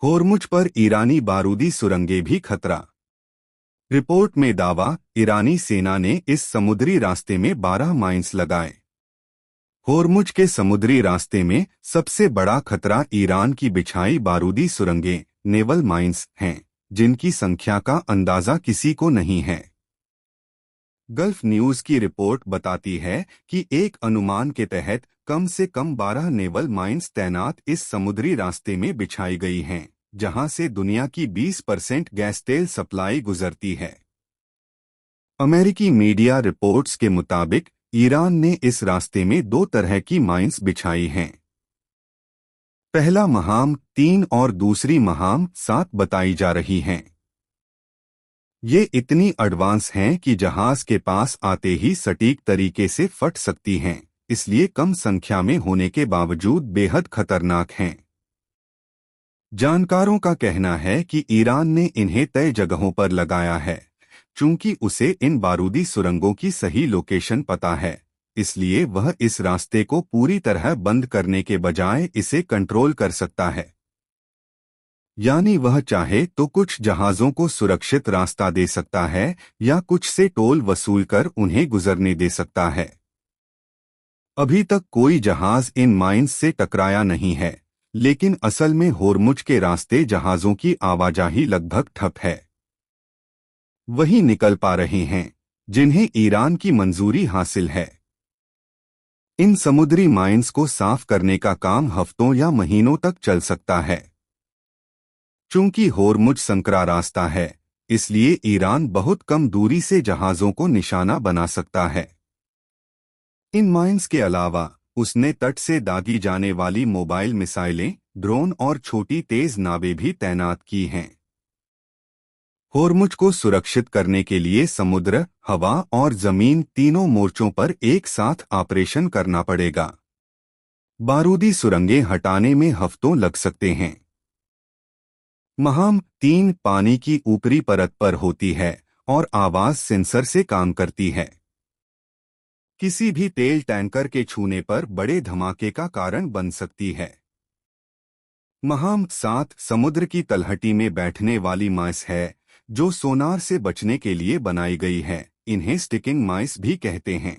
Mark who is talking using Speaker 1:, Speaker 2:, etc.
Speaker 1: होर्मुज पर ईरानी बारूदी सुरंगें भी खतरा। रिपोर्ट में दावा, ईरानी सेना ने इस समुद्री रास्ते में 12 माइन्स लगाए। होर्मुज के समुद्री रास्ते में सबसे बड़ा खतरा ईरान की बिछाई बारूदी सुरंगें, नेवल माइन्स हैं, जिनकी संख्या का अंदाजा किसी को नहीं है। गल्फ न्यूज की रिपोर्ट बताती है कि एक अनुमान के तहत कम से कम 12 नेवल माइन्स तैनात इस समुद्री रास्ते में बिछाई गई हैं, जहां से दुनिया की 20% गैस तेल सप्लाई गुजरती है। अमेरिकी मीडिया रिपोर्ट्स के मुताबिक ईरान ने इस रास्ते में 2 तरह की माइन्स बिछाई हैं। पहला महाम 3 और दूसरी महाम 7 बताई जा रही हैं। ये इतनी एडवांस हैं कि जहाज के पास आते ही सटीक तरीके से फट सकती हैं, इसलिए कम संख्या में होने के बावजूद बेहद खतरनाक हैं। जानकारों का कहना है कि ईरान ने इन्हें तय जगहों पर लगाया है। चूंकि उसे इन बारूदी सुरंगों की सही लोकेशन पता है, इसलिए वह इस रास्ते को पूरी तरह बंद करने के बजाय इसे कंट्रोल कर सकता है। यानी वह चाहे तो कुछ जहाज़ों को सुरक्षित रास्ता दे सकता है या कुछ से टोल वसूल कर उन्हें गुजरने दे सकता है। अभी तक कोई जहाज इन माइन्स से टकराया नहीं है, लेकिन असल में होर्मुज के रास्ते जहाज़ों की आवाजाही लगभग ठप है। वही निकल पा रहे हैं जिन्हें ईरान की मंजूरी हासिल है। इन समुद्री माइन्स को साफ करने का काम हफ्तों या महीनों तक चल सकता है। चूंकि होर्मुज संकरा रास्ता है, इसलिए ईरान बहुत कम दूरी से जहाज़ों को निशाना बना सकता है। इन माइन्स के अलावा उसने तट से दागी जाने वाली मोबाइल मिसाइलें, ड्रोन और छोटी तेज नावें भी तैनात की हैं। होर्मुज को सुरक्षित करने के लिए समुद्र, हवा और जमीन तीनों मोर्चों पर एक साथ ऑपरेशन करना पड़ेगा। बारूदी सुरंगें हटाने में हफ्तों लग सकते हैं। महाम 3 पानी की ऊपरी परत पर होती है और आवाज सेंसर से काम करती है। किसी भी तेल टैंकर के छूने पर बड़े धमाके का कारण बन सकती है। महाम 7 समुद्र की तलहटी में बैठने वाली माइस है, जो सोनार से बचने के लिए बनाई गई है। इन्हें स्टिकिंग माइस भी कहते हैं।